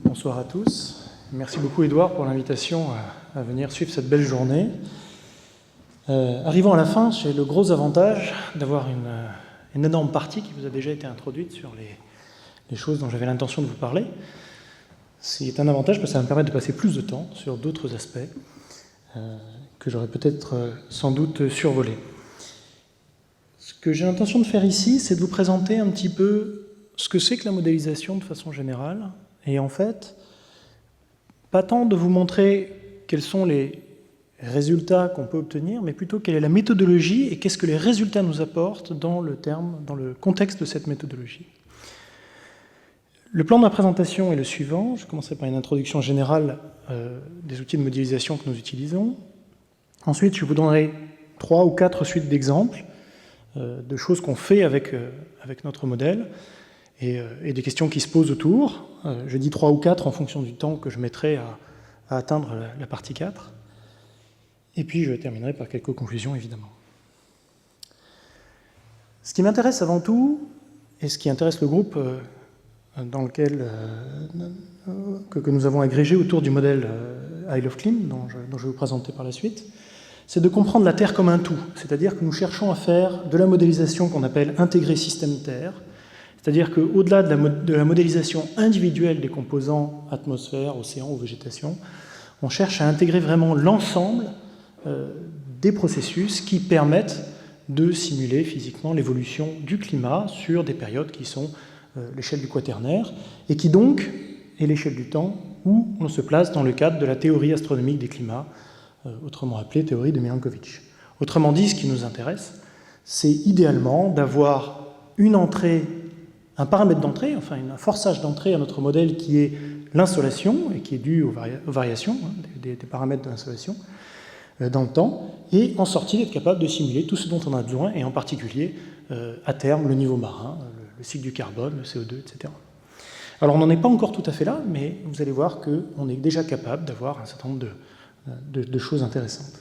Bonsoir à tous. Merci beaucoup Édouard pour l'invitation à venir suivre cette belle journée. Arrivant à la fin, j'ai le gros avantage d'avoir une énorme partie qui vous a déjà été introduite sur les choses dont j'avais l'intention de vous parler. C'est un avantage parce que ça va me permettre de passer plus de temps sur d'autres aspects que j'aurais peut-être sans doute survolés. Ce que j'ai l'intention de faire ici, c'est de vous présenter un petit peu ce que c'est que la modélisation de façon générale, et en fait, pas tant de vous montrer quels sont les résultats qu'on peut obtenir, mais plutôt quelle est la méthodologie et qu'est-ce que les résultats nous apportent dans le contexte de cette méthodologie. Le plan de ma présentation est le suivant. Je commencerai par une introduction générale des outils de modélisation que nous utilisons. Ensuite, je vous donnerai 3 ou 4 suites d'exemples de choses qu'on fait avec notre modèle et des questions qui se posent autour. Je dis 3 ou 4 en fonction du temps que je mettrai à atteindre la partie 4. Et puis je terminerai par quelques conclusions, évidemment. Ce qui m'intéresse avant tout, et ce qui intéresse le groupe dans lequel que nous avons agrégé autour du modèle Isle of Clim, dont je vais vous présenter par la suite, c'est de comprendre la Terre comme un tout. C'est-à-dire que nous cherchons à faire de la modélisation qu'on appelle intégrée système Terre. C'est-à-dire qu'au-delà de la modélisation individuelle des composants atmosphère, océan ou végétation, on cherche à intégrer vraiment l'ensemble des processus qui permettent de simuler physiquement l'évolution du climat sur des périodes qui sont l'échelle du quaternaire et qui donc est l'échelle du temps où on se place dans le cadre de la théorie astronomique des climats, autrement appelée théorie de Milankovitch. Autrement dit, ce qui nous intéresse, c'est idéalement d'avoir une entrée, un paramètre d'entrée, enfin un forçage d'entrée à notre modèle qui est l'insolation et qui est dû aux variations des paramètres de l'insolation dans le temps, et en sortie d'être capable de simuler tout ce dont on a besoin, et en particulier, à terme, le niveau marin, le cycle du carbone, le CO2, etc. Alors on n'en est pas encore tout à fait là, mais vous allez voir qu'on est déjà capable d'avoir un certain nombre de choses intéressantes.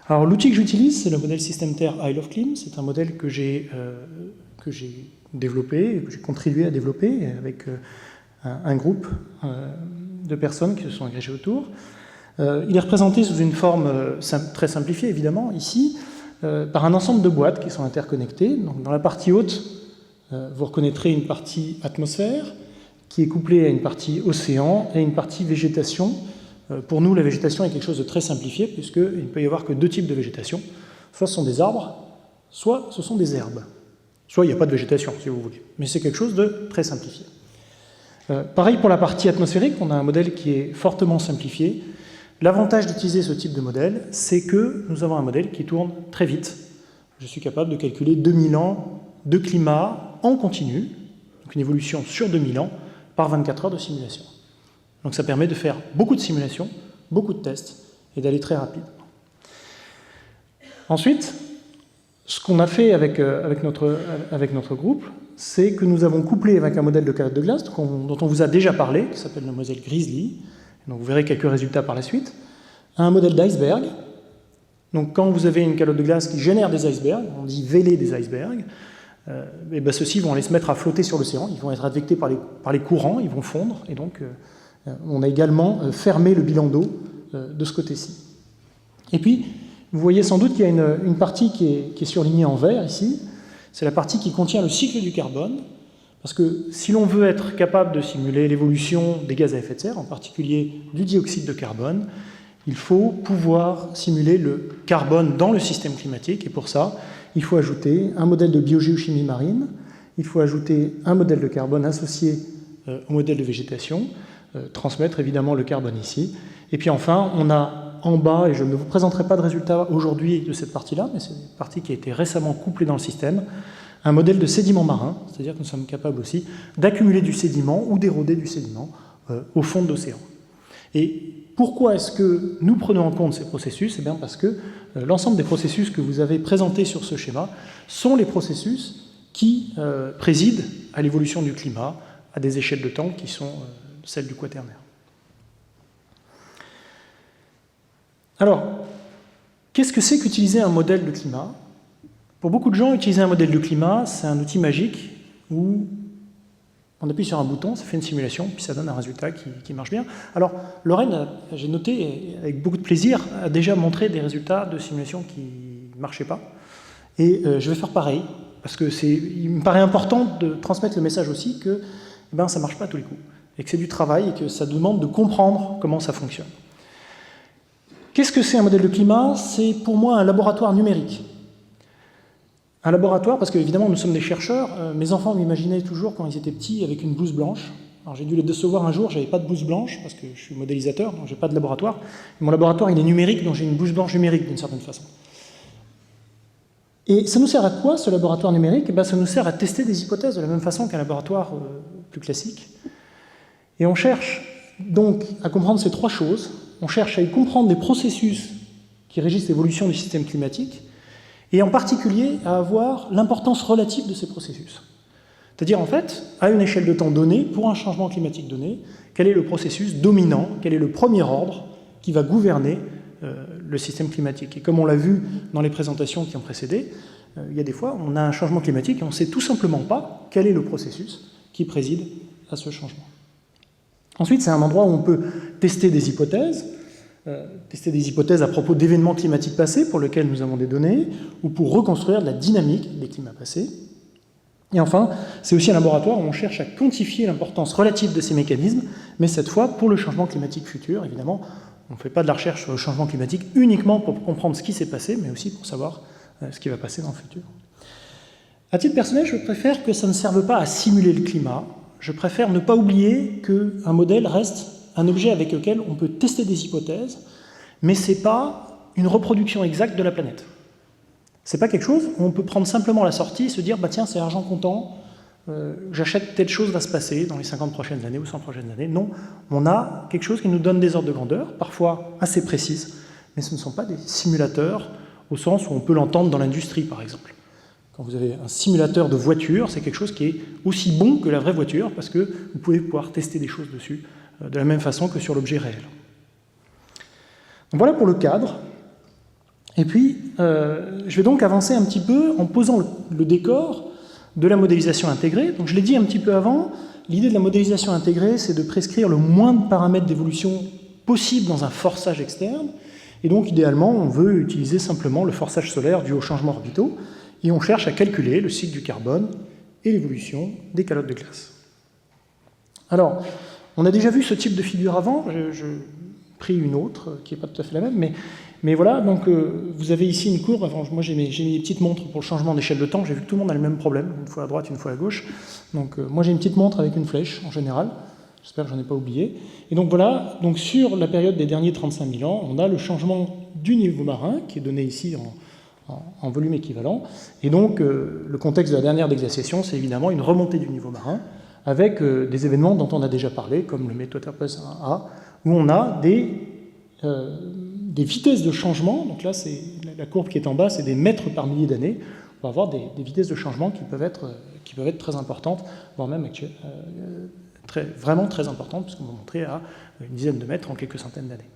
Alors l'outil que j'utilise, c'est le modèle système Terre Isle of Clim. C'est un modèle que j'ai développé, que j'ai contribué à développer avec un groupe de personnes qui se sont agrégées autour. Il est représenté sous une forme très simplifiée, évidemment, ici, par un ensemble de boîtes qui sont interconnectées. Donc, dans la partie haute, vous reconnaîtrez une partie atmosphère qui est couplée à une partie océan et une partie végétation. Pour nous, la végétation est quelque chose de très simplifié, puisqu'il ne peut y avoir que 2 types de végétation. Soit ce sont des arbres, soit ce sont des herbes. Soit il n'y a pas de végétation, si vous voulez. Mais c'est quelque chose de très simplifié. Pareil pour la partie atmosphérique, on a un modèle qui est fortement simplifié. L'avantage d'utiliser ce type de modèle, c'est que nous avons un modèle qui tourne très vite. Je suis capable de calculer 2000 ans de climat en continu, donc une évolution sur 2000 ans, par 24 heures de simulation. Donc ça permet de faire beaucoup de simulations, beaucoup de tests, et d'aller très rapide. Ensuite, ce qu'on a fait avec notre groupe, c'est que nous avons couplé avec un modèle de calotte de glace dont on vous a déjà parlé, qui s'appelle le modèle Grizzly. Donc vous verrez quelques résultats par la suite, un modèle d'iceberg. Donc quand vous avez une calotte de glace qui génère des icebergs, on dit vêler des icebergs, et ben ceux-ci vont aller se mettre à flotter sur l'océan, ils vont être affectés par les courants, ils vont fondre, et donc on a également fermé le bilan d'eau de ce côté-ci. Et puis, vous voyez sans doute qu'il y a une partie qui est surlignée en vert ici, c'est la partie qui contient le cycle du carbone. Parce que si l'on veut être capable de simuler l'évolution des gaz à effet de serre, en particulier du dioxyde de carbone, il faut pouvoir simuler le carbone dans le système climatique. Et pour ça, il faut ajouter un modèle de biogéochimie marine, il faut ajouter un modèle de carbone associé au modèle de végétation, transmettre évidemment le carbone ici. Et puis enfin, on a en bas, et je ne vous présenterai pas de résultats aujourd'hui de cette partie-là, mais c'est une partie qui a été récemment couplée dans le système, un modèle de sédiment marin, c'est-à-dire que nous sommes capables aussi d'accumuler du sédiment ou d'éroder du sédiment au fond de l'océan. Et pourquoi est-ce que nous prenons en compte ces processus? Eh bien parce que l'ensemble des processus que vous avez présentés sur ce schéma sont les processus qui président à l'évolution du climat à des échelles de temps qui sont celles du quaternaire. Alors, qu'est-ce que c'est qu'utiliser un modèle de climat? Pour beaucoup de gens, utiliser un modèle de climat, c'est un outil magique où On appuie sur un bouton, ça fait une simulation, puis ça donne un résultat qui marche bien. Alors, Lorraine, j'ai noté, avec beaucoup de plaisir, a déjà montré des résultats de simulation qui ne marchaient pas. Et je vais faire pareil, parce que il me paraît important de transmettre le message aussi que ça ne marche pas à tous les coups, et que c'est du travail, et que ça demande de comprendre comment ça fonctionne. Qu'est-ce que c'est un modèle de climat? C'est pour moi un laboratoire numérique. Un laboratoire, parce qu'évidemment nous sommes des chercheurs, mes enfants m'imaginaient toujours quand ils étaient petits avec une blouse blanche. Alors j'ai dû les décevoir un jour, j'avais pas de blouse blanche, parce que je suis modélisateur, donc j'ai pas de laboratoire. Mon laboratoire il est numérique, donc j'ai une blouse blanche numérique d'une certaine façon. Et ça nous sert à quoi ce laboratoire numérique? Ça nous sert à tester des hypothèses de la même façon qu'un laboratoire plus classique. Et on cherche donc à comprendre ces trois choses. On cherche à y comprendre les processus qui régissent l'évolution du système climatique, et en particulier à avoir l'importance relative de ces processus. C'est-à-dire, en fait, à une échelle de temps donnée, pour un changement climatique donné, quel est le processus dominant, quel est le premier ordre qui va gouverner le système climatique. Et comme on l'a vu dans les présentations qui ont précédé, il y a des fois, on a un changement climatique et on ne sait tout simplement pas quel est le processus qui préside à ce changement. Ensuite, c'est un endroit où on peut tester des hypothèses à propos d'événements climatiques passés pour lesquels nous avons des données, ou pour reconstruire de la dynamique des climats passés. Et enfin, c'est aussi un laboratoire où on cherche à quantifier l'importance relative de ces mécanismes, mais cette fois pour le changement climatique futur. Évidemment, on ne fait pas de la recherche sur le changement climatique uniquement pour comprendre ce qui s'est passé, mais aussi pour savoir ce qui va passer dans le futur. À titre personnel, je préfère que ça ne serve pas à simuler le climat. Je préfère ne pas oublier qu'un modèle reste un objet avec lequel on peut tester des hypothèses, mais ce n'est pas une reproduction exacte de la planète. Ce n'est pas quelque chose où on peut prendre simplement la sortie et se dire tiens, c'est argent comptant, j'achète telle chose va se passer dans les 50 prochaines années ou 100 prochaines années. Non, on a quelque chose qui nous donne des ordres de grandeur, parfois assez précises, mais ce ne sont pas des simulateurs au sens où on peut l'entendre dans l'industrie, par exemple. Quand vous avez un simulateur de voiture, c'est quelque chose qui est aussi bon que la vraie voiture, parce que vous pouvez pouvoir tester des choses dessus de la même façon que sur l'objet réel. Donc voilà pour le cadre. Et puis, je vais donc avancer un petit peu en posant le décor de la modélisation intégrée. Donc je l'ai dit un petit peu avant, l'idée de la modélisation intégrée, c'est de prescrire le moins de paramètres d'évolution possible dans un forçage externe. Et donc, idéalement, on veut utiliser simplement le forçage solaire dû aux changements orbitaux, et on cherche à calculer le cycle du carbone et l'évolution des calottes de glace. Alors, on a déjà vu ce type de figure avant, j'ai pris une autre qui n'est pas tout à fait la même, mais voilà, donc vous avez ici une courbe. Moi j'ai mis des petites montres pour le changement d'échelle de temps, j'ai vu que tout le monde a le même problème, une fois à droite, une fois à gauche. Donc moi j'ai une petite montre avec une flèche en général, j'espère que je n'en ai pas oublié. Et donc voilà, donc sur la période des derniers 35 000 ans, on a le changement du niveau marin qui est donné ici en volume équivalent. Et donc le contexte de la dernière déglaciation, c'est évidemment une remontée du niveau marin avec des événements dont on a déjà parlé, comme le Métotherpes 1A, où on a des vitesses de changement. Donc là, c'est la courbe qui est en bas, c'est des mètres par millier d'années. On va avoir des vitesses de changement qui peuvent être très importantes, voire même vraiment très importantes, puisqu'on va montrer à une dizaine de mètres en quelques centaines d'années.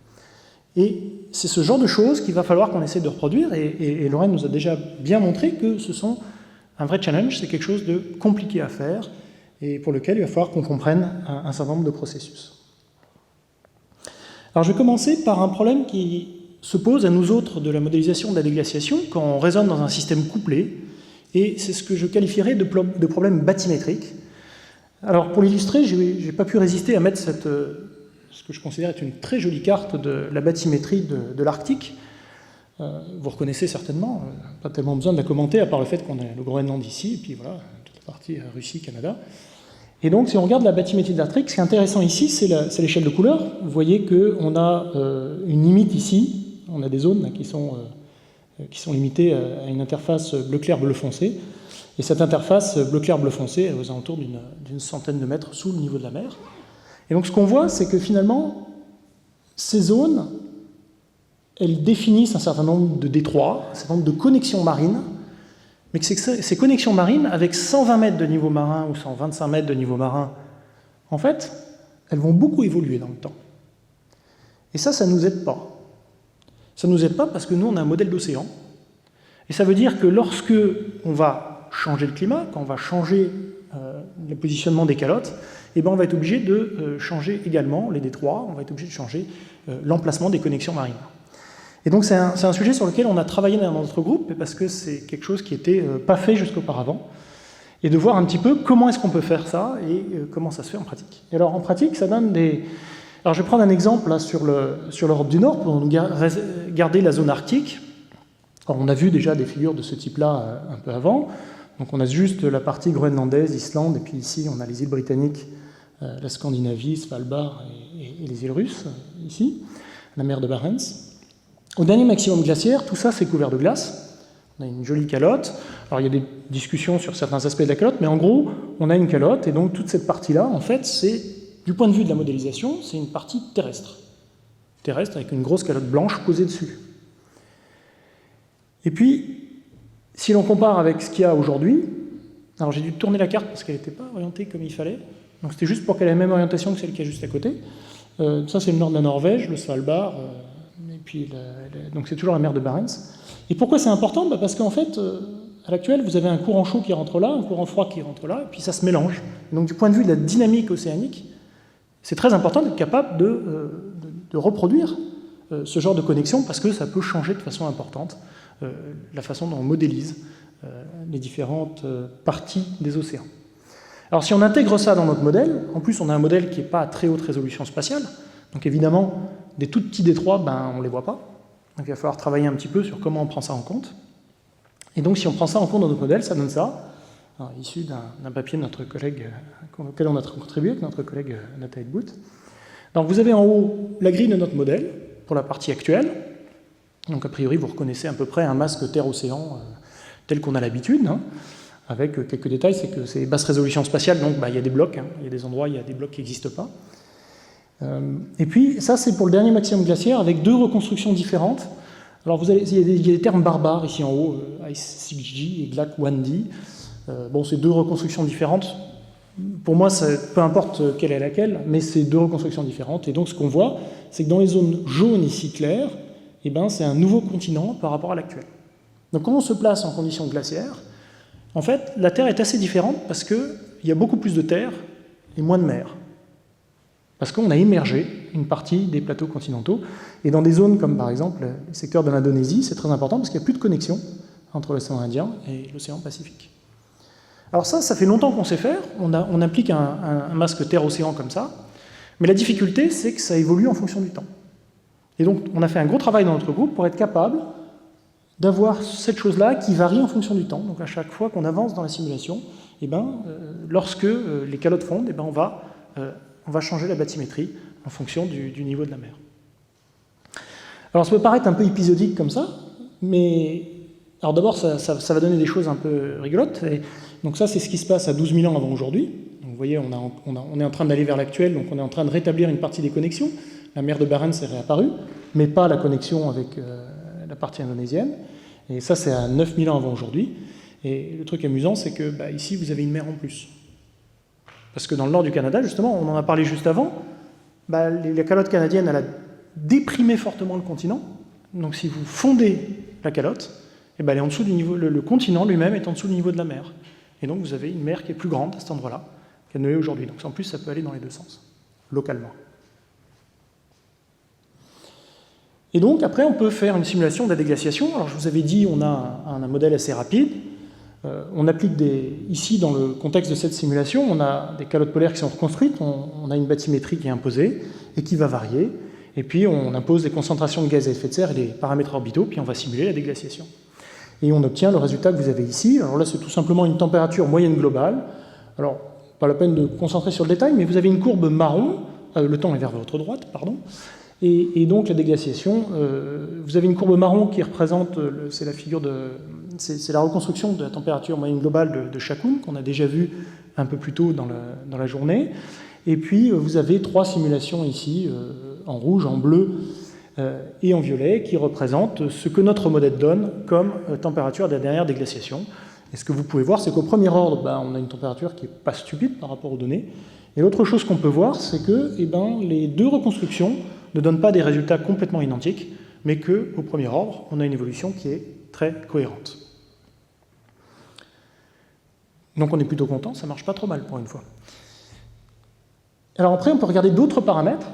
Et c'est ce genre de choses qu'il va falloir qu'on essaie de reproduire, et Lorraine nous a déjà bien montré que ce sont un vrai challenge, c'est quelque chose de compliqué à faire, et pour lequel il va falloir qu'on comprenne un certain nombre de processus. Alors je vais commencer par un problème qui se pose à nous autres de la modélisation de la déglaciation quand on raisonne dans un système couplé, et c'est ce que je qualifierais de problème bathymétrique. Alors pour l'illustrer, je n'ai pas pu résister à mettre ce que je considère être une très jolie carte de la bathymétrie de l'Arctique. Vous reconnaissez certainement, pas tellement besoin de la commenter, à part le fait qu'on a le Groenland ici, et puis voilà, toute la partie Russie, Canada. Et donc, si on regarde la bathymétrie de l'Arctique, ce qui est intéressant ici, c'est l'échelle de couleur. Vous voyez qu'on a une limite ici, on a des zones là, qui sont limitées à une interface bleu clair, bleu foncé. Et cette interface bleu clair, bleu foncé est aux alentours d'une centaine de mètres sous le niveau de la mer. Et donc, ce qu'on voit, c'est que finalement, ces zones, elles définissent un certain nombre de détroits, un certain nombre de connexions marines, mais que ces connexions marines, avec 120 mètres de niveau marin ou 125 mètres de niveau marin, en fait, elles vont beaucoup évoluer dans le temps. Et ça ne nous aide pas. Ça ne nous aide pas parce que nous, on a un modèle d'océan. Et ça veut dire que lorsque on va changer le climat, quand on va changer le positionnement des calottes, eh ben, on va être obligé de changer également les détroits, on va être obligé de changer l'emplacement des connexions marines. Et donc c'est un sujet sur lequel on a travaillé dans notre groupe, parce que c'est quelque chose qui n'était pas fait jusqu'auparavant, et de voir un petit peu comment est-ce qu'on peut faire ça, et comment ça se fait en pratique. Et alors en pratique, ça donne des... Alors je vais prendre un exemple là, sur l'Europe du Nord, pour garder la zone arctique. Alors, on a vu déjà des figures de ce type-là un peu avant. Donc on a juste la partie groenlandaise, Islande, et puis ici on a les îles britanniques, la Scandinavie, Svalbard et les îles russes, ici, la mer de Barents. Au dernier maximum glaciaire, tout ça c'est couvert de glace. On a une jolie calotte. Alors il y a des discussions sur certains aspects de la calotte, mais en gros, on a une calotte, et donc toute cette partie-là, en fait, c'est, du point de vue de la modélisation, c'est une partie terrestre. Terrestre avec une grosse calotte blanche posée dessus. Et puis, si l'on compare avec ce qu'il y a aujourd'hui, alors j'ai dû tourner la carte parce qu'elle n'était pas orientée comme il fallait, donc c'était juste pour qu'elle ait la même orientation que celle qui est juste à côté. Ça c'est le nord de la Norvège, le Svalbard, et puis donc c'est toujours la mer de Barents. Et pourquoi c'est important? Parce qu'en fait, à l'actuel, vous avez un courant chaud qui rentre là, un courant froid qui rentre là, et puis ça se mélange. Et donc du point de vue de la dynamique océanique, c'est très important d'être capable de reproduire ce genre de connexion, parce que ça peut changer de façon importante la façon dont on modélise les différentes parties des océans. Alors si on intègre ça dans notre modèle, en plus on a un modèle qui n'est pas à très haute résolution spatiale, donc évidemment des tout petits détroits, on ne les voit pas, donc il va falloir travailler un petit peu sur comment on prend ça en compte. Et donc si on prend ça en compte dans notre modèle, ça donne ça, issu d'un papier de notre collègue, auquel on a contribué avec notre collègue Nathalie Bout. Donc vous avez en haut la grille de notre modèle, pour la partie actuelle. Donc a priori, vous reconnaissez à peu près un masque Terre-Océan tel qu'on a l'habitude, avec quelques détails, c'est que c'est basse résolution spatiale, donc il y a des blocs, il y a des endroits, il y a des blocs qui n'existent pas. Et puis ça, c'est pour le dernier maximum glaciaire, avec deux reconstructions différentes. Alors il y a des termes barbares ici en haut, Ice6G et Glac 1D. Bon, c'est deux reconstructions différentes. Pour moi, peu importe quelle est laquelle, mais c'est deux reconstructions différentes. Et donc ce qu'on voit, c'est que dans les zones jaunes ici claires, c'est un nouveau continent par rapport à l'actuel. Donc quand on se place en conditions glaciaires, en fait, la Terre est assez différente parce qu'il y a beaucoup plus de terre et moins de mer. Parce qu'on a immergé une partie des plateaux continentaux. Et dans des zones comme par exemple les secteurs de l'Indonésie, c'est très important parce qu'il n'y a plus de connexion entre l'océan Indien et l'océan Pacifique. Alors ça fait longtemps qu'on sait faire. On applique un masque Terre-Océan comme ça. Mais la difficulté, c'est que ça évolue en fonction du temps. Et donc, on a fait un gros travail dans notre groupe pour être capable d'avoir cette chose-là qui varie en fonction du temps. Donc, à chaque fois qu'on avance dans la simulation, lorsque les calottes fondent, on va changer la bathymétrie en fonction du niveau de la mer. Alors, ça peut paraître un peu épisodique comme ça, mais alors d'abord, ça va donner des choses un peu rigolotes. Et donc ça, c'est ce qui se passe à 12 000 ans avant aujourd'hui. Donc, vous voyez, on est en train d'aller vers l'actuel, donc on est en train de rétablir une partie des connexions. La mer de Barents est réapparue, mais pas la connexion avec la partie indonésienne. Et ça, c'est à 9000 ans avant aujourd'hui. Et le truc amusant, c'est que ici, vous avez une mer en plus. Parce que dans le nord du Canada, justement, on en a parlé juste avant, la calotte canadienne, elle a déprimé fortement le continent. Donc si vous fondez la calotte, elle est en dessous du niveau, le continent lui-même est en dessous du niveau de la mer. Et donc vous avez une mer qui est plus grande à cet endroit-là qu'elle ne l'est aujourd'hui. Donc en plus, ça peut aller dans les deux sens, localement. Et donc, après, on peut faire une simulation de la déglaciation. Alors, je vous avais dit, on a un modèle assez rapide. On applique ici, dans le contexte de cette simulation, on a des calottes polaires qui sont reconstruites, on a une bathymétrie qui est imposée et qui va varier. Et puis, on impose des concentrations de gaz à effet de serre et des paramètres orbitaux, puis on va simuler la déglaciation. Et on obtient le résultat que vous avez ici. Alors là, c'est tout simplement une température moyenne globale. Alors, pas la peine de concentrer sur le détail, mais vous avez une courbe marron, le temps est vers votre droite, pardon. Et donc la déglaciation, vous avez une courbe marron qui représente, c'est la reconstruction de la température moyenne globale de Shakun, qu'on a déjà vu un peu plus tôt dans la journée. Et puis vous avez trois simulations ici, en rouge, en bleu et en violet, qui représentent ce que notre modèle donne comme température de la dernière déglaciation. Et ce que vous pouvez voir, c'est qu'au premier ordre, on a une température qui n'est pas stupide par rapport aux données. Et l'autre chose qu'on peut voir, c'est que les deux reconstructions ne donnent pas des résultats complètement identiques, mais qu'au premier ordre, on a une évolution qui est très cohérente. Donc on est plutôt content, ça marche pas trop mal pour une fois. Alors après, on peut regarder d'autres paramètres.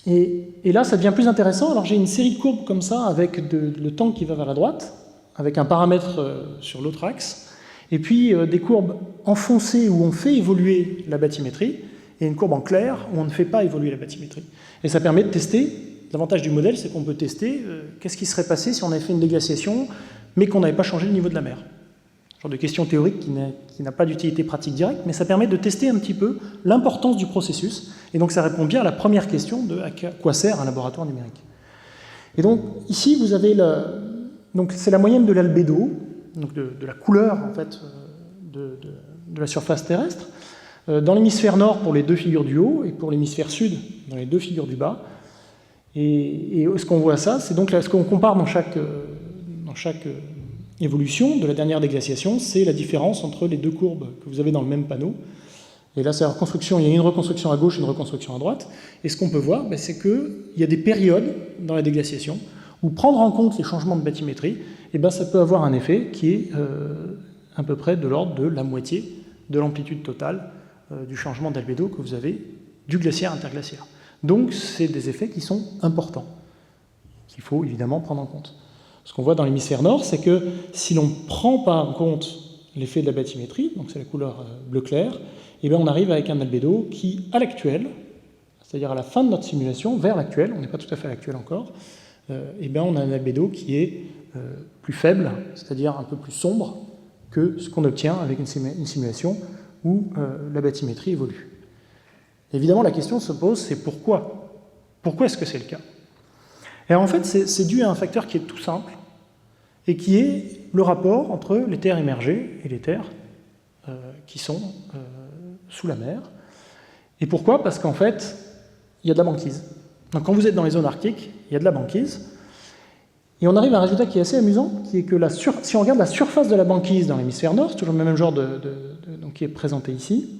Et là, ça devient plus intéressant. Alors j'ai une série de courbes comme ça, avec le temps qui va vers la droite, avec un paramètre sur l'autre axe, et puis des courbes enfoncées où on fait évoluer la bathymétrie, et une courbe en clair où on ne fait pas évoluer la bathymétrie. Et ça permet de tester. L'avantage du modèle, c'est qu'on peut tester qu'est-ce qui serait passé si on avait fait une déglaciation, mais qu'on n'avait pas changé le niveau de la mer. Genre de question théorique qui n'a pas d'utilité pratique directe, mais ça permet de tester un petit peu l'importance du processus. Et donc ça répond bien à la première question de à quoi sert un laboratoire numérique. Et donc ici, vous avez donc c'est la moyenne de l'albédo, donc de la couleur en fait de la surface terrestre, dans l'hémisphère nord pour les deux figures du haut et pour l'hémisphère sud dans les deux figures du bas. Et ce qu'on voit ça, c'est donc là, ce qu'on compare dans chaque évolution de la dernière déglaciation, c'est la différence entre les deux courbes que vous avez dans le même panneau. Et là, c'est la reconstruction, il y a une reconstruction à gauche et une reconstruction à droite. Et ce qu'on peut voir, c'est qu'il y a des périodes dans la déglaciation où prendre en compte les changements de bathymétrie, ça peut avoir un effet qui est à peu près de l'ordre de la moitié de l'amplitude totale du changement d'albédo que vous avez du glaciaire interglaciaire. Donc, c'est des effets qui sont importants, qu'il faut évidemment prendre en compte. Ce qu'on voit dans l'hémisphère nord, c'est que si l'on ne prend pas en compte l'effet de la bathymétrie, donc c'est la couleur bleu clair, on arrive avec un albédo qui, à l'actuel, c'est-à-dire à la fin de notre simulation, vers l'actuel, on n'est pas tout à fait à l'actuel encore, on a un albédo qui est plus faible, c'est-à-dire un peu plus sombre que ce qu'on obtient avec une simulation où la bathymétrie évolue. Évidemment, la question se pose, c'est pourquoi ? Pourquoi est-ce que c'est le cas ? Et en fait, c'est dû à un facteur qui est tout simple, et qui est le rapport entre les terres immergées et les terres qui sont sous la mer. Et pourquoi ? Parce qu'en fait, il y a de la banquise. Donc quand vous êtes dans les zones arctiques, il y a de la banquise, et on arrive à un résultat qui est assez amusant, qui est que si on regarde la surface de la banquise dans l'hémisphère nord, c'est toujours le même genre donc, qui est présenté ici,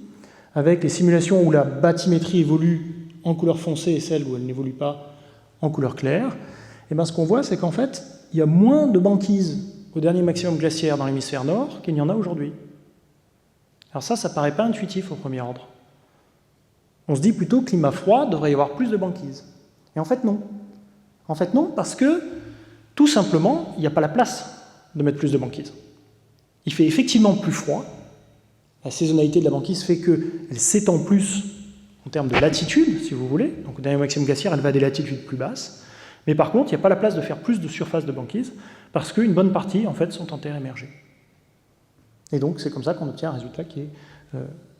avec les simulations où la bathymétrie évolue en couleur foncée et celles où elle n'évolue pas en couleur claire, ce qu'on voit, c'est qu'en fait, il y a moins de banquise au dernier maximum glaciaire dans l'hémisphère nord qu'il n'y en a aujourd'hui. Alors ça ne paraît pas intuitif au premier ordre. On se dit plutôt climat froid, devrait y avoir plus de banquise. Et en fait, non. En fait, non, parce que, tout simplement, il n'y a pas la place de mettre plus de banquise. Il fait effectivement plus froid. La saisonnalité de la banquise fait qu'elle s'étend plus en termes de latitude, si vous voulez. Donc au dernier maximum glaciaire, elle va à des latitudes plus basses. Mais par contre, il n'y a pas la place de faire plus de surface de banquise, parce qu'une bonne partie, en fait, sont en terre émergée. Et donc, c'est comme ça qu'on obtient un résultat qui est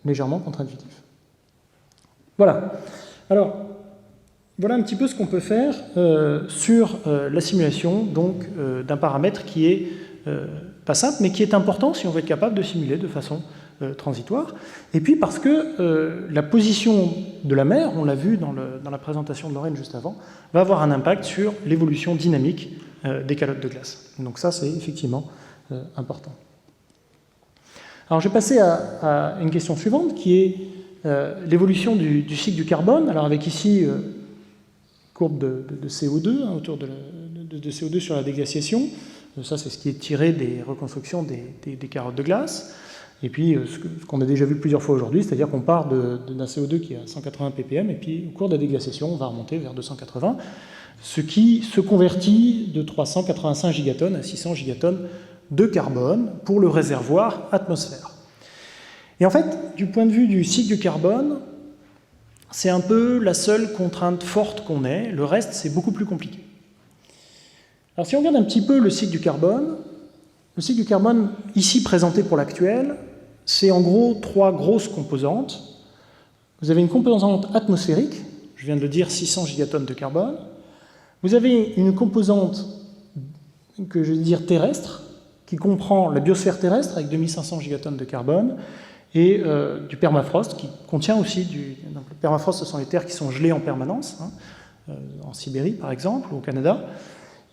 légèrement contre-intuitif. Voilà. Alors, voilà un petit peu ce qu'on peut faire sur la simulation d'un paramètre qui est pas simple, mais qui est important si on veut être capable de simuler de façon transitoire. Et puis parce que la position de la mer, on l'a vu dans la présentation de Lorraine juste avant, va avoir un impact sur l'évolution dynamique des calottes de glace. Donc ça, c'est effectivement important. Alors je vais passer à une question suivante, qui est l'évolution du cycle du carbone. Alors avec ici courbe de CO2, autour de CO2 sur la déglaciation. Ça, c'est ce qui est tiré des reconstructions des carottes de glace. Et puis, ce qu'on a déjà vu plusieurs fois aujourd'hui, c'est-à-dire qu'on part d'un CO2 qui est à 180 ppm, et puis au cours de la déglaciation, on va remonter vers 280, ce qui se convertit de 385 gigatonnes à 600 gigatonnes de carbone pour le réservoir atmosphère. Et en fait, du point de vue du cycle du carbone, c'est un peu la seule contrainte forte qu'on ait. Le reste, c'est beaucoup plus compliqué. Alors, si on regarde un petit peu le cycle du carbone, ici présenté pour l'actuel, c'est en gros 3 grosses composantes. Vous avez une composante atmosphérique, je viens de le dire, 600 gigatonnes de carbone. Vous avez une composante, que je vais dire terrestre, qui comprend la biosphère terrestre avec 2500 gigatonnes de carbone, et du permafrost, qui contient aussi donc, le permafrost, ce sont les terres qui sont gelées en permanence, en Sibérie par exemple, ou au Canada,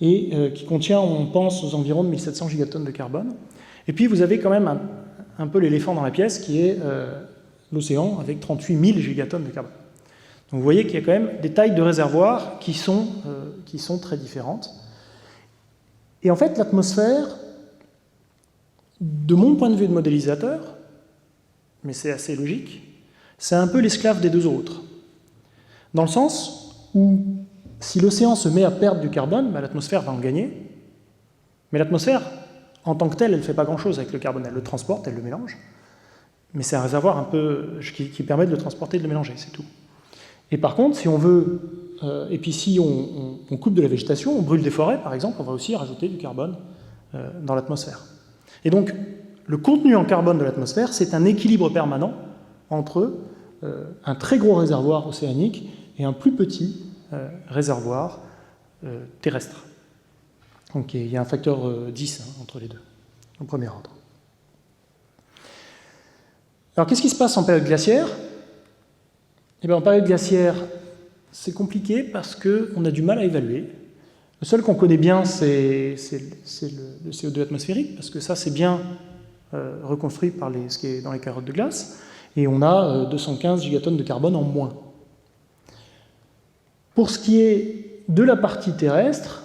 et qui contient, on pense, aux environs de 1700 gigatonnes de carbone. Et puis vous avez quand même un peu l'éléphant dans la pièce, qui est l'océan, avec 38 000 gigatonnes de carbone. Donc vous voyez qu'il y a quand même des tailles de réservoirs qui sont très différentes. Et en fait, l'atmosphère, de mon point de vue de modélisateur, mais c'est assez logique, c'est un peu l'esclave des deux autres. Dans le sens où, si l'océan se met à perdre du carbone, bah, l'atmosphère va en gagner, mais l'atmosphère, en tant que telle, elle ne fait pas grand-chose avec le carbone, elle le transporte, elle le mélange, mais c'est un réservoir un peu qui permet de le transporter et de le mélanger, c'est tout. Et par contre, si on veut, et puis si on coupe de la végétation, on brûle des forêts par exemple, on va aussi rajouter du carbone dans l'atmosphère. Et donc, le contenu en carbone de l'atmosphère, c'est un équilibre permanent entre un très gros réservoir océanique et un plus petit réservoir terrestre. Donc il y a un facteur 10 entre les deux, au premier ordre. Alors qu'est-ce qui se passe en période glaciaire? Eh bien, en période glaciaire, c'est compliqué parce qu'on a du mal à évaluer. Le seul qu'on connaît bien, c'est le CO2 atmosphérique, parce que ça, c'est bien reconstruit par ce qui est dans les carottes de glace, et on a 215 gigatonnes de carbone en moins. Pour ce qui est de la partie terrestre,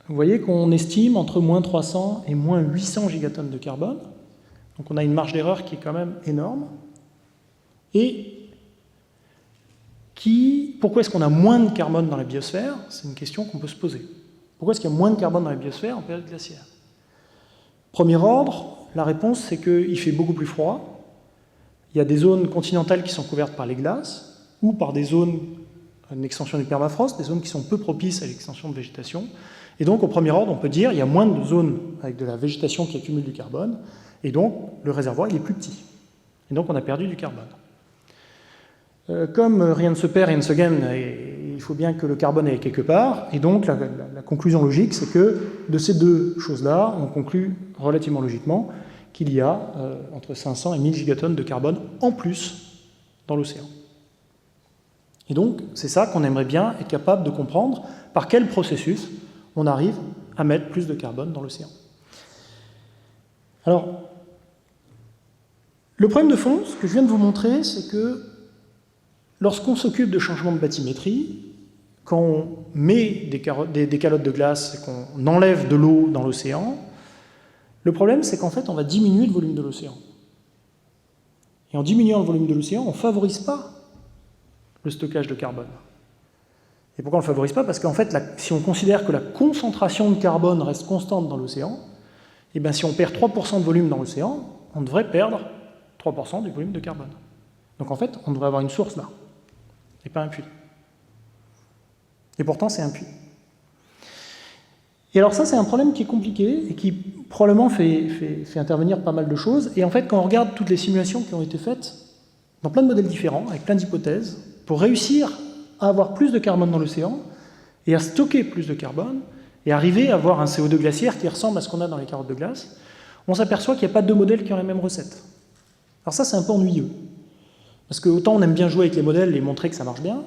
vous voyez qu'on estime entre moins 300 et moins 800 gigatonnes de carbone. Donc on a une marge d'erreur qui est quand même énorme. Et pourquoi est-ce qu'on a moins de carbone dans la biosphère? C'est une question qu'on peut se poser. Pourquoi est-ce qu'il y a moins de carbone dans la biosphère en période glaciaire? Premier ordre, la réponse c'est qu'il fait beaucoup plus froid. Il y a des zones continentales qui sont couvertes par les glaces ou par des zones, une extension du permafrost, des zones qui sont peu propices à l'extension de végétation. Et donc, au premier ordre, on peut dire qu'il y a moins de zones avec de la végétation qui accumule du carbone, et donc le réservoir il est plus petit. Et donc on a perdu du carbone. Comme rien ne se perd, rien ne se gagne, il faut bien que le carbone aille quelque part, et donc la conclusion logique, c'est que de ces deux choses-là, on conclut relativement logiquement qu'il y a entre 500 et 1000 gigatonnes de carbone en plus dans l'océan. Et donc, c'est ça qu'on aimerait bien être capable de comprendre, par quel processus on arrive à mettre plus de carbone dans l'océan. Alors, le problème de fond, ce que je viens de vous montrer, c'est que lorsqu'on s'occupe de changement de bathymétrie, quand on met des calottes de glace et qu'on enlève de l'eau dans l'océan, le problème, c'est qu'en fait, on va diminuer le volume de l'océan. Et en diminuant le volume de l'océan, on ne favorise pas le stockage de carbone. Et pourquoi on ne le favorise pas? Parce qu'en fait, si on considère que la concentration de carbone reste constante dans l'océan, et bien si on perd 3% de volume dans l'océan, on devrait perdre 3% du volume de carbone. Donc en fait, on devrait avoir une source là, et pas un puits. Et pourtant, c'est un puits. Et alors ça, c'est un problème qui est compliqué, et qui probablement fait intervenir pas mal de choses. Et en fait, quand on regarde toutes les simulations qui ont été faites, dans plein de modèles différents, avec plein d'hypothèses, pour réussir à avoir plus de carbone dans l'océan, et à stocker plus de carbone, et arriver à avoir un CO2 glaciaire qui ressemble à ce qu'on a dans les carottes de glace, on s'aperçoit qu'il n'y a pas deux modèles qui ont la même recette. Alors ça, c'est un peu ennuyeux. Parce que autant on aime bien jouer avec les modèles et montrer que ça marche bien,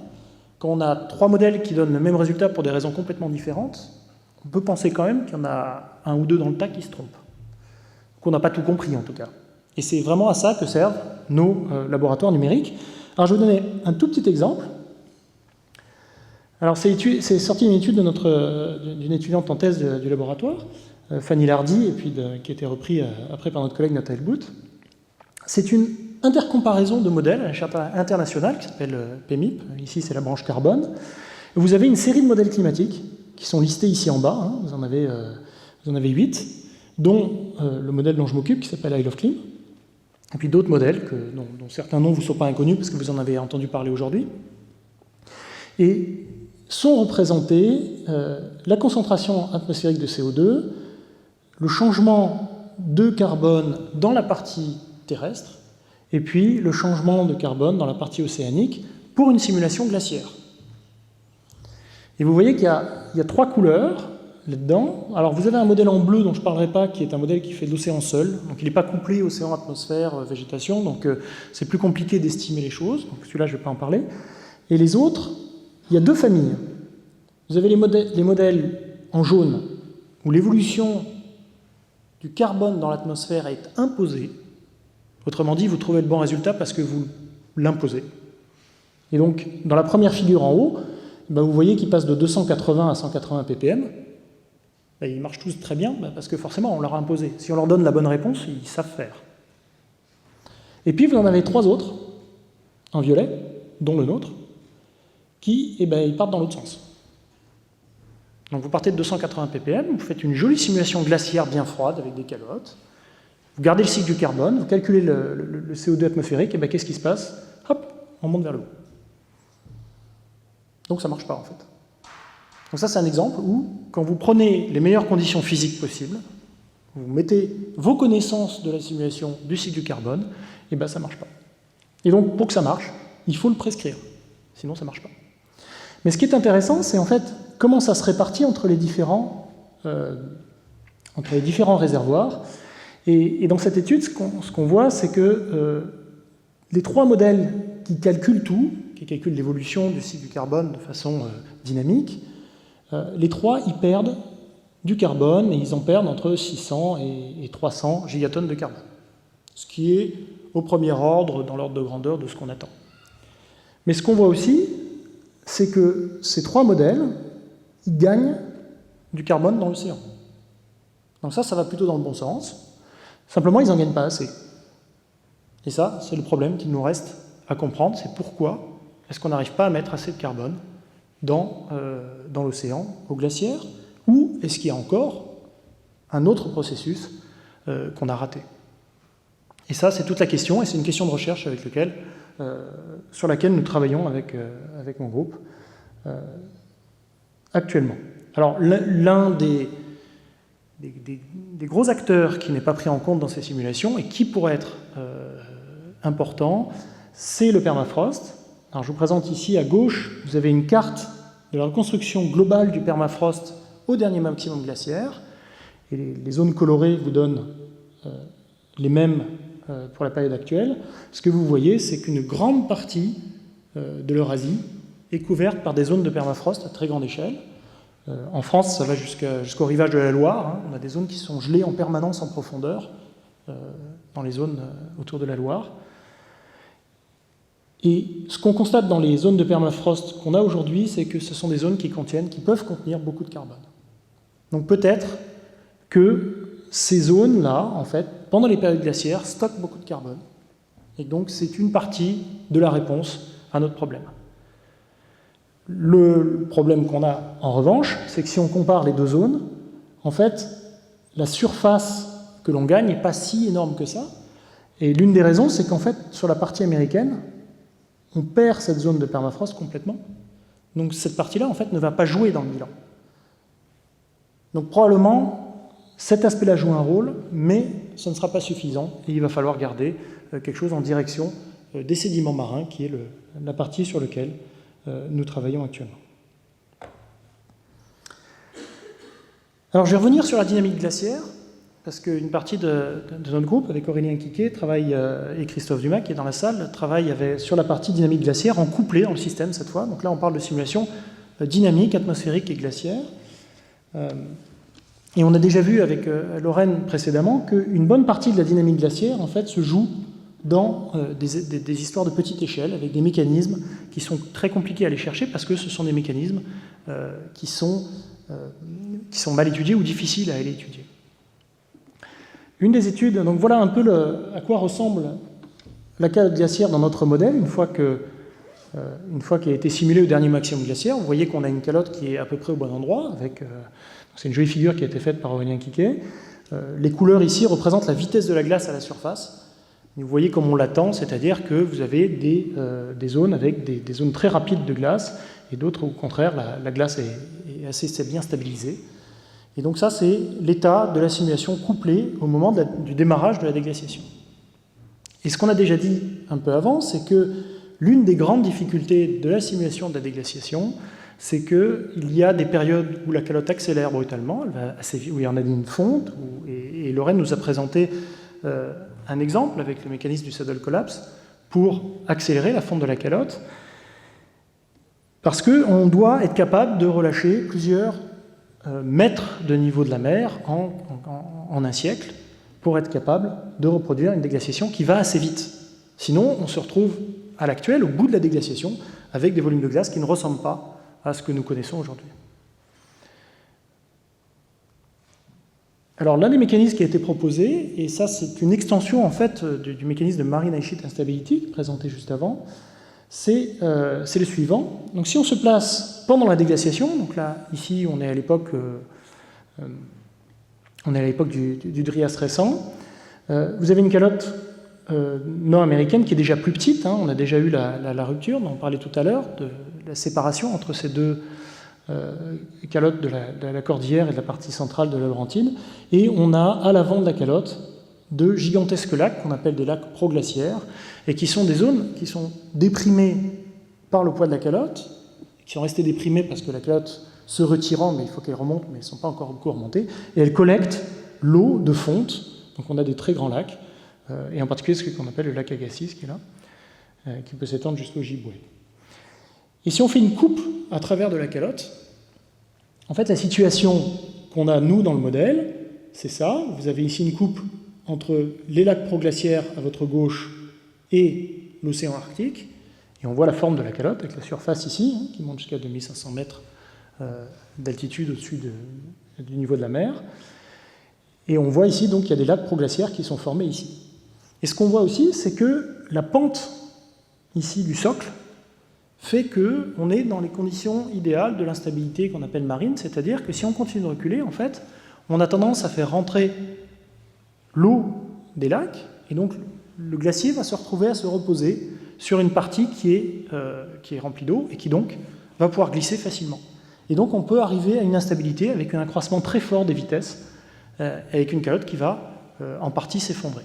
quand on a trois modèles qui donnent le même résultat pour des raisons complètement différentes, on peut penser quand même qu'il y en a un ou deux dans le tas qui se trompent. Qu'on n'a pas tout compris en tout cas. Et c'est vraiment à ça que servent nos laboratoires numériques. Alors je vais vous donner un tout petit exemple. Alors c'est sorti d'une étude d'une étudiante en thèse du laboratoire, Fanny Lardy, et puis qui a été repris après par notre collègue Nathalie Bout. C'est une intercomparaison de modèles à l'échelle internationale qui s'appelle PEMIP. Ici, c'est la branche carbone. Vous avez une série de modèles climatiques qui sont listés ici en bas. Hein. Vous en avez 8, dont le modèle dont je m'occupe, qui s'appelle Isle of Clim. Et puis d'autres modèles dont certains noms ne vous sont pas inconnus parce que vous en avez entendu parler aujourd'hui. Et sont représentés la concentration atmosphérique de CO2, le changement de carbone dans la partie terrestre, et puis le changement de carbone dans la partie océanique pour une simulation glaciaire. Et vous voyez qu'il y a trois couleurs là-dedans. Alors vous avez un modèle en bleu dont je ne parlerai pas, qui est un modèle qui fait de l'océan seul, donc il n'est pas couplé océan, atmosphère, végétation, donc c'est plus compliqué d'estimer les choses, donc celui-là je ne vais pas en parler. Et les autres, il y a deux familles. Vous avez les modèles en jaune, où l'évolution du carbone dans l'atmosphère est imposée. Autrement dit, vous trouvez le bon résultat parce que vous l'imposez. Et donc, dans la première figure en haut, vous voyez qu'il passe de 280 à 180 ppm. Ben, ils marchent tous très bien, parce que forcément, on leur a imposé. Si on leur donne la bonne réponse, ils savent faire. Et puis, vous en avez 3 autres, en violet, dont le nôtre, qui ils partent dans l'autre sens. Donc vous partez de 280 ppm, vous faites une jolie simulation glaciaire bien froide avec des calottes, vous gardez le cycle du carbone, vous calculez le CO2 atmosphérique, et qu'est-ce qui se passe? Hop, on monte vers le haut. Donc ça ne marche pas en fait. Donc ça c'est un exemple où, quand vous prenez les meilleures conditions physiques possibles, vous mettez vos connaissances de la simulation du cycle du carbone, et ça ne marche pas. Et donc pour que ça marche, il faut le prescrire, sinon ça ne marche pas. Mais ce qui est intéressant, c'est en fait comment ça se répartit entre les différents réservoirs. Et dans cette étude, ce qu'on voit, c'est que les 3 modèles qui calculent tout, qui calculent l'évolution du cycle du carbone de façon dynamique, les 3, ils perdent du carbone, et ils en perdent entre 600 et 300 gigatonnes de carbone. Ce qui est au premier ordre, dans l'ordre de grandeur de ce qu'on attend. Mais ce qu'on voit aussi, c'est que ces 3 modèles, ils gagnent du carbone dans l'océan. Donc ça va plutôt dans le bon sens. Simplement, ils n'en gagnent pas assez. Et ça, c'est le problème qu'il nous reste à comprendre, c'est pourquoi est-ce qu'on n'arrive pas à mettre assez de carbone dans l'océan, au glaciaire, ou est-ce qu'il y a encore un autre processus qu'on a raté. Et ça, c'est toute la question, et c'est une question de recherche sur laquelle nous travaillons avec mon groupe actuellement. Alors, l'un des gros acteurs qui n'est pas pris en compte dans ces simulations et qui pourrait être important, c'est le permafrost. Alors, je vous présente ici à gauche, vous avez une carte de la reconstruction globale du permafrost au dernier maximum glaciaire. Et les zones colorées vous donnent les mêmes pour la période actuelle. Ce que vous voyez, c'est qu'une grande partie de l'Eurasie est couverte par des zones de permafrost à très grande échelle. En France, ça va jusqu'au rivage de la Loire. On a des zones qui sont gelées en permanence en profondeur dans les zones autour de la Loire. Et ce qu'on constate dans les zones de permafrost qu'on a aujourd'hui, c'est que ce sont des zones qui peuvent contenir beaucoup de carbone. Donc peut-être que ces zones-là, en fait, pendant les périodes glaciaires, stockent beaucoup de carbone. Et donc c'est une partie de la réponse à notre problème. Le problème qu'on a, en revanche, c'est que si on compare les 2 zones, en fait, la surface que l'on gagne n'est pas si énorme que ça. Et l'une des raisons, c'est qu'en fait, sur la partie américaine, on perd cette zone de permafrost complètement. Donc cette partie-là, en fait, ne va pas jouer dans le bilan. Donc probablement, cet aspect-là joue un rôle, mais ce ne sera pas suffisant, et il va falloir garder quelque chose en direction des sédiments marins, qui est la partie sur laquelle nous travaillons actuellement. Alors je vais revenir sur la dynamique glaciaire, parce qu'une partie de notre groupe, avec Aurélien Quiquet et Christophe Dumas, qui est dans la salle, travaille sur la partie dynamique glaciaire, en couplé dans le système cette fois. Donc là, on parle de simulation dynamique, atmosphérique et glaciaire. Et on a déjà vu avec Lorraine précédemment qu'une bonne partie de la dynamique glaciaire, en fait, se joue dans des histoires de petite échelle, avec des mécanismes qui sont très compliqués à aller chercher, parce que ce sont des mécanismes qui sont mal étudiés ou difficiles à aller étudier. Une des études, donc voilà un peu à quoi ressemble la calotte glaciaire dans notre modèle, une fois qu'elle a été simulée au dernier maximum glaciaire. Vous voyez qu'on a une calotte qui est à peu près au bon endroit, c'est une jolie figure qui a été faite par Aurélien Quiquet. Les couleurs ici représentent la vitesse de la glace à la surface. Vous voyez comme on l'attend, c'est-à-dire que vous avez des zones avec des zones très rapides de glace, et d'autres, au contraire, la glace est assez bien stabilisée. Et donc ça, c'est l'état de la simulation couplée au moment du démarrage de la déglaciation. Et ce qu'on a déjà dit un peu avant, c'est que l'une des grandes difficultés de la simulation de la déglaciation, c'est qu'il y a des périodes où la calotte accélère brutalement, elle va assez vite, où il y en a une fonte, et Lorraine nous a présenté un exemple avec le mécanisme du saddle collapse pour accélérer la fonte de la calotte, parce qu'on doit être capable de relâcher plusieurs mètres de niveau de la mer en un siècle pour être capable de reproduire une déglaciation qui va assez vite. Sinon, on se retrouve à l'actuel, au bout de la déglaciation, avec des volumes de glace qui ne ressemblent pas à ce que nous connaissons aujourd'hui. Alors l'un des mécanismes qui a été proposé, et ça c'est une extension en fait du mécanisme de Marine Ice Sheet Instability présenté juste avant, c'est le suivant. Donc si on se place pendant la déglaciation, donc là ici on est à l'époque du Dryas récent, vous avez une calotte nord-américaine qui est déjà plus petite, hein, on a déjà eu la rupture dont on parlait tout à l'heure, de la séparation entre ces deux calottes de la cordillère et de la partie centrale de la Laurentide, et on a à l'avant de la calotte de gigantesques lacs qu'on appelle des lacs proglaciaires, et qui sont des zones qui sont déprimées par le poids de la calotte, qui sont restées déprimées parce que la calotte se retirant, mais il faut qu'elle remonte, mais elles ne sont pas encore beaucoup remontées, et elles collectent l'eau de fonte, donc on a des très grands lacs, et en particulier ce qu'on appelle le lac Agassiz, qui est là, qui peut s'étendre jusqu'au Ojibwe. Et si on fait une coupe à travers de la calotte, en fait la situation qu'on a nous dans le modèle, c'est ça, vous avez ici une coupe entre les lacs proglaciaires à votre gauche et l'océan Arctique, et on voit la forme de la calotte avec la surface ici, hein, qui monte jusqu'à 2500 mètres d'altitude au-dessus du niveau de la mer, et on voit ici donc qu'il y a des lacs proglaciaires qui sont formés ici. Et ce qu'on voit aussi, c'est que la pente ici du socle fait qu'on est dans les conditions idéales de l'instabilité qu'on appelle marine, c'est-à-dire que si on continue de reculer, en fait, on a tendance à faire rentrer l'eau des lacs, et donc le glacier va se retrouver à se reposer sur une partie qui est remplie d'eau, et qui donc va pouvoir glisser facilement. Et donc on peut arriver à une instabilité avec un accroissement très fort des vitesses, avec une calotte qui va en partie s'effondrer.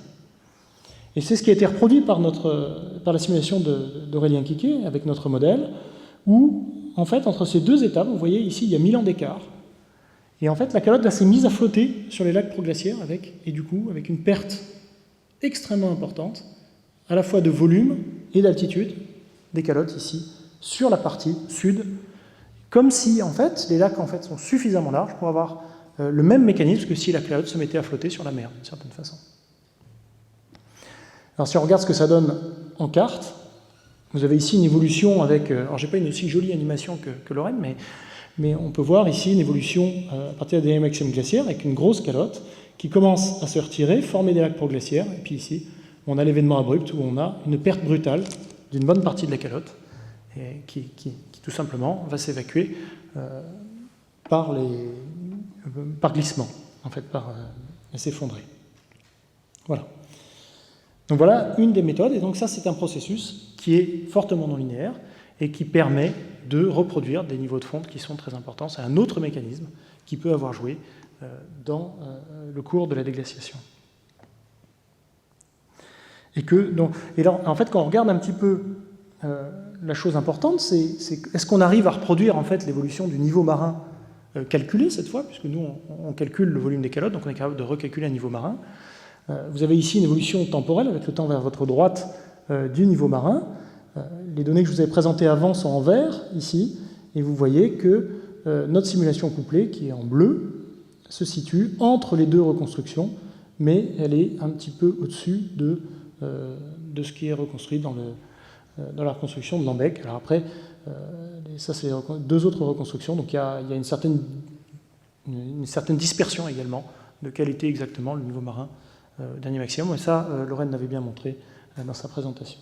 Et c'est ce qui a été reproduit par la simulation d'Aurélien Quiquet avec notre modèle, où, en fait, entre ces deux étapes, vous voyez ici, il y a 1000 ans d'écart. Et en fait, la calotte s'est mise à flotter sur les lacs proglaciaires, et du coup, avec une perte extrêmement importante, à la fois de volume et d'altitude, des calottes ici, sur la partie sud, comme si, en fait, les lacs en fait, sont suffisamment larges pour avoir le même mécanisme que si la calotte se mettait à flotter sur la mer, d'une certaine façon. Alors si on regarde ce que ça donne en carte, vous avez ici une évolution avec... alors j'ai pas une aussi jolie animation que Lorraine, mais on peut voir ici une évolution à partir des maximum glaciaires avec une grosse calotte qui commence à se retirer, former des lacs proglaciaires, et puis ici, on a l'événement abrupt où on a une perte brutale d'une bonne partie de la calotte et qui tout simplement va s'évacuer par glissement, en fait, par s'effondrer. Voilà. Donc voilà une des méthodes, et donc ça c'est un processus qui est fortement non linéaire et qui permet de reproduire des niveaux de fonte qui sont très importants. C'est un autre mécanisme qui peut avoir joué dans le cours de la déglaciation. Et là, en fait, quand on regarde un petit peu la chose importante, c'est est-ce qu'on arrive à reproduire en fait l'évolution du niveau marin calculé cette fois, puisque nous on calcule le volume des calottes, donc on est capable de recalculer un niveau marin. Vous avez ici une évolution temporelle avec le temps vers votre droite du niveau marin. Les données que je vous avais présentées avant sont en vert, ici, et vous voyez que notre simulation couplée, qui est en bleu, se situe entre les deux reconstructions, mais elle est un petit peu au-dessus de ce qui est reconstruit dans la reconstruction de Lambeck. Alors après, ça c'est deux autres reconstructions, donc il y a une certaine dispersion également de quel était exactement le niveau marin dernier maximum, et ça, Lorraine l'avait bien montré dans sa présentation.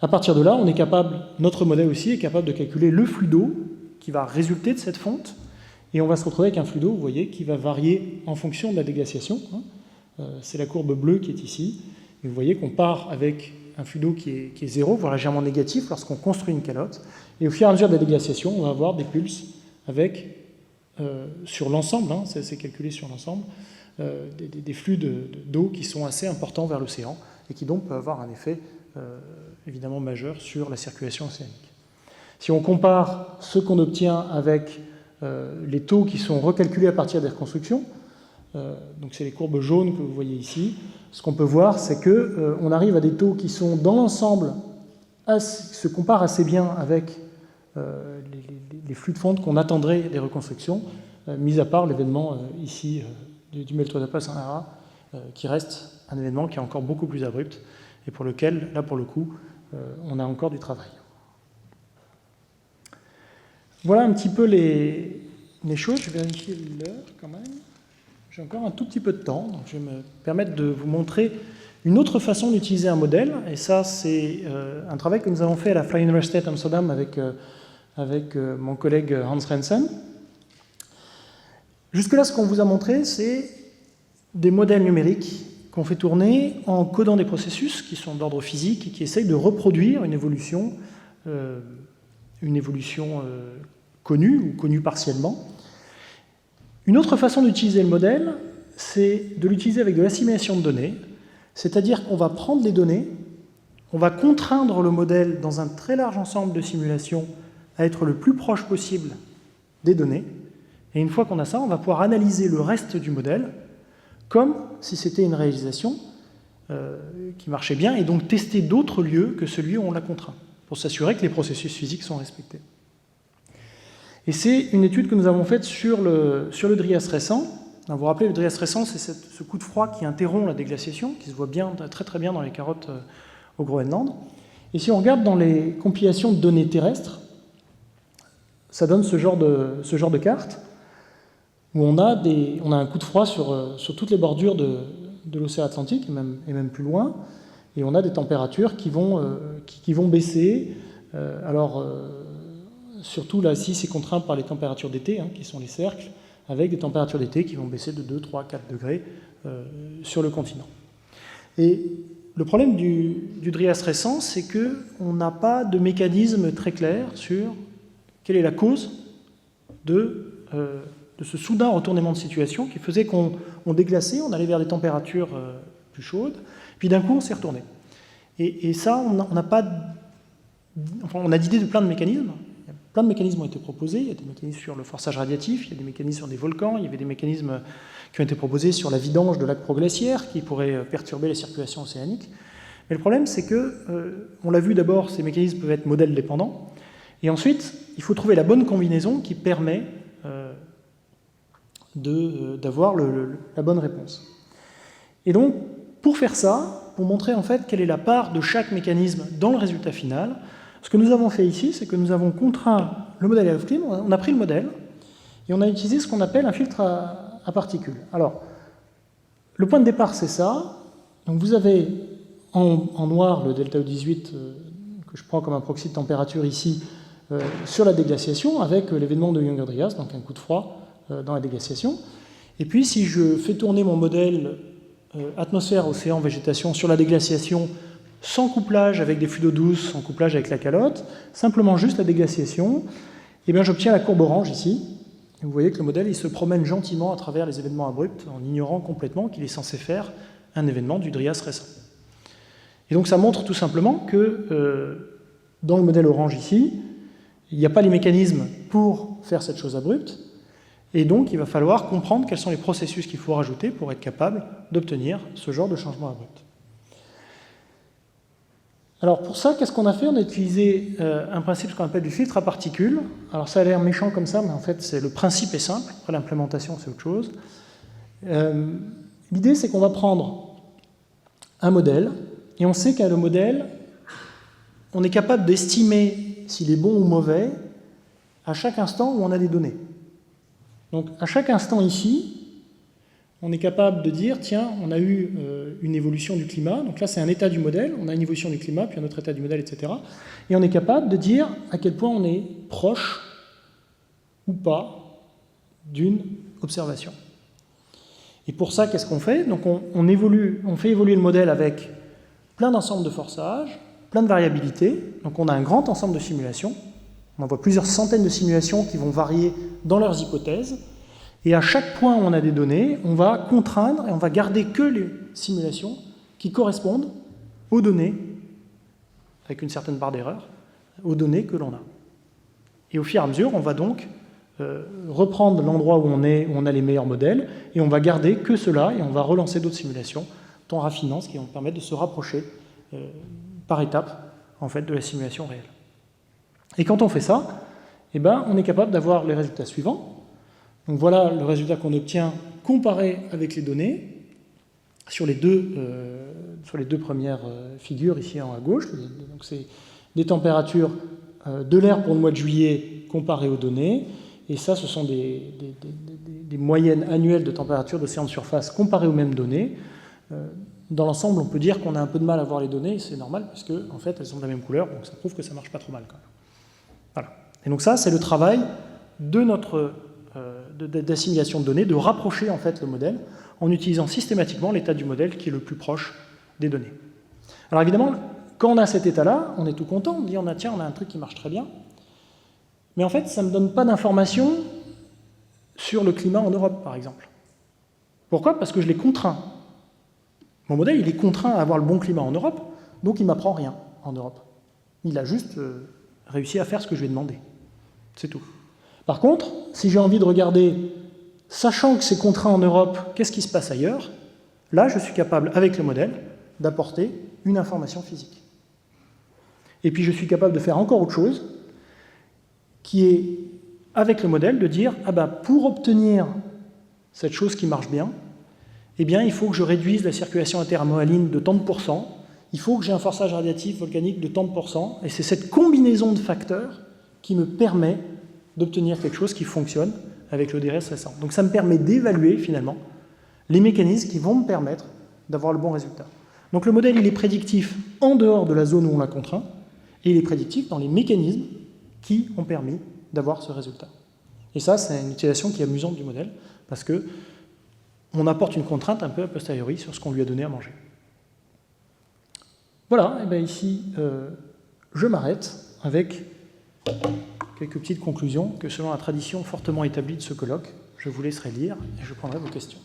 À partir de là, on est capable, notre modèle aussi est capable de calculer le flux d'eau qui va résulter de cette fonte, et on va se retrouver avec un flux d'eau, vous voyez, qui va varier en fonction de la déglaciation. C'est la courbe bleue qui est ici, et vous voyez qu'on part avec un flux d'eau qui est zéro, voire légèrement négatif lorsqu'on construit une calotte, et au fur et à mesure de la déglaciation, on va avoir des pulses avec, sur l'ensemble, c'est calculé sur l'ensemble, des flux d'eau qui sont assez importants vers l'océan et qui donc peuvent avoir un effet évidemment majeur sur la circulation océanique. Si on compare ce qu'on obtient avec les taux qui sont recalculés à partir des reconstructions, donc c'est les courbes jaunes que vous voyez ici, ce qu'on peut voir c'est qu'on arrive à des taux qui sont dans l'ensemble se comparent assez bien avec les flux de fonte qu'on attendrait des reconstructions, mis à part l'événement ici du Meltwaterpass Sahara, qui reste un événement qui est encore beaucoup plus abrupt et pour lequel, là pour le coup, on a encore du travail. Voilà un petit peu les choses. Je vais vérifier l'heure quand même. j'ai encore un tout petit peu de temps, donc je vais me permettre de vous montrer une autre façon d'utiliser un modèle, et ça c'est un travail que nous avons fait à la Freie Universität Amsterdam avec mon collègue Hans Rensen. Jusque-là, ce qu'on vous a montré, c'est des modèles numériques qu'on fait tourner en codant des processus qui sont d'ordre physique et qui essayent de reproduire une évolution connue ou connue partiellement. Une autre façon d'utiliser le modèle, c'est de l'utiliser avec de l'assimilation de données, c'est-à-dire qu'on va prendre les données, on va contraindre le modèle dans un très large ensemble de simulations à être le plus proche possible des données, et une fois qu'on a ça, on va pouvoir analyser le reste du modèle comme si c'était une réalisation qui marchait bien, et donc tester d'autres lieux que celui où on l'a contraint, pour s'assurer que les processus physiques sont respectés. Et c'est une étude que nous avons faite sur le Dryas récent. Vous vous rappelez, le Dryas récent, c'est ce coup de froid qui interrompt la déglaciation, qui se voit bien, très très bien dans les carottes au Groenland. Et si on regarde dans les compilations de données terrestres, ça donne ce genre de carte, où on a un coup de froid sur toutes les bordures de l'océan Atlantique, et même plus loin, et on a des températures qui vont baisser. Surtout là, ici, c'est contraint par les températures d'été, qui sont les cercles, avec des températures d'été qui vont baisser de 2, 3, 4 degrés sur le continent. Et le problème du Dryas récent, c'est qu'on n'a pas de mécanisme très clair sur quelle est la cause de ce soudain retournement de situation qui faisait qu'on déglaçait, on allait vers des températures plus chaudes, puis d'un coup on s'est retourné. Et ça, on a d'idées de plein de mécanismes. Plein de mécanismes ont été proposés. Il y a des mécanismes sur le forçage radiatif, il y a des mécanismes sur des volcans, il y avait des mécanismes qui ont été proposés sur la vidange de lacs proglaciaires qui pourraient perturber la circulation océanique. Mais le problème, c'est que, on l'a vu d'abord, ces mécanismes peuvent être modèles dépendants, et ensuite, il faut trouver la bonne combinaison qui permet d'avoir la bonne réponse. Et donc, pour faire ça, pour montrer en fait quelle est la part de chaque mécanisme dans le résultat final, ce que nous avons fait ici, c'est que nous avons contraint le modèle Elfclim, on a pris le modèle, et on a utilisé ce qu'on appelle un filtre à particules. Alors, le point de départ, c'est ça. Donc vous avez en noir le delta E18, que je prends comme un proxy de température ici, sur la déglaciation, avec l'événement de Younger-Dryas, donc un coup de froid dans la déglaciation. Et puis, si je fais tourner mon modèle atmosphère, océan, végétation sur la déglaciation, sans couplage avec des flux d'eau douce, sans couplage avec la calotte, simplement juste la déglaciation, et bien j'obtiens la courbe orange ici. Et vous voyez que le modèle il se promène gentiment à travers les événements abrupts, en ignorant complètement qu'il est censé faire un événement du Dryas récent. Et donc ça montre tout simplement que dans le modèle orange ici, il n'y a pas les mécanismes pour faire cette chose abrupte, et donc il va falloir comprendre quels sont les processus qu'il faut rajouter pour être capable d'obtenir ce genre de changement abrupt. Alors pour ça, qu'est-ce qu'on a fait? On a utilisé un principe qu'on appelle du filtre à particules. Alors ça a l'air méchant comme ça, mais en fait le principe est simple. Après l'implémentation, c'est autre chose. L'idée, c'est qu'on va prendre un modèle, et on sait qu'à le modèle, on est capable d'estimer s'il est bon ou mauvais à chaque instant où on a des données. Donc à chaque instant ici, on est capable de dire, tiens, on a eu une évolution du climat, donc là c'est un état du modèle, on a une évolution du climat, puis un autre état du modèle, etc. Et on est capable de dire à quel point on est proche ou pas d'une observation. Et pour ça, qu'est-ce qu'on fait? Donc on fait évoluer le modèle avec plein d'ensembles de forçages, plein de variabilités, donc on a un grand ensemble de simulations, on envoie plusieurs centaines de simulations qui vont varier dans leurs hypothèses, et à chaque point où on a des données, on va contraindre et on va garder que les simulations qui correspondent aux données, avec une certaine barre d'erreur, aux données que l'on a. Et au fur et à mesure, on va donc reprendre l'endroit où on a les meilleurs modèles, et on va garder que cela, et on va relancer d'autres simulations, tout en raffinant, ce qui va nous permettre de se rapprocher par étapes en fait, de la simulation réelle. Et quand on fait ça, eh ben, on est capable d'avoir les résultats suivants. Donc voilà le résultat qu'on obtient comparé avec les données sur les deux premières figures ici en haut à gauche. Donc c'est des températures de l'air pour le mois de juillet comparées aux données, Et ça, ce sont des moyennes annuelles de température d'océan de surface comparées aux mêmes données. Dans l'ensemble, on peut dire qu'on a un peu de mal à voir les données, c'est normal, parce qu'en fait, elles sont de la même couleur, donc ça prouve que ça ne marche pas trop mal quand même. Voilà. Et donc ça, c'est le travail de notre d'assimilation de données, de rapprocher en fait le modèle en utilisant systématiquement l'état du modèle qui est le plus proche des données. Alors évidemment, quand on a cet état-là, on est tout content, on dit tiens, on a un truc qui marche très bien, mais en fait, ça ne me donne pas d'informations sur le climat en Europe, par exemple. Pourquoi? Parce que je l'ai contraint. Mon modèle, il est contraint à avoir le bon climat en Europe, donc il ne m'apprend rien en Europe. Il a juste réussi à faire ce que je lui ai demandé. C'est tout. Par contre, si j'ai envie de regarder, sachant que c'est contraint en Europe, qu'est-ce qui se passe ailleurs, là, je suis capable, avec le modèle, d'apporter une information physique. Et puis, je suis capable de faire encore autre chose, qui est, avec le modèle, de dire, pour obtenir cette chose qui marche bien, eh bien, il faut que je réduise la circulation intermoaline de tant de pourcents, il faut que j'ai un forçage radiatif volcanique de tant de pourcents, et c'est cette combinaison de facteurs qui me permet d'obtenir quelque chose qui fonctionne avec le DRS récent. Donc ça me permet d'évaluer, finalement, les mécanismes qui vont me permettre d'avoir le bon résultat. Donc le modèle, il est prédictif en dehors de la zone où on l'a contraint, et il est prédictif dans les mécanismes qui ont permis d'avoir ce résultat. Et ça, c'est une utilisation qui est amusante du modèle, parce que on apporte une contrainte un peu a posteriori sur ce qu'on lui a donné à manger. Voilà, et bien ici, je m'arrête avec quelques petites conclusions que, selon la tradition fortement établie de ce colloque, je vous laisserai lire et je prendrai vos questions.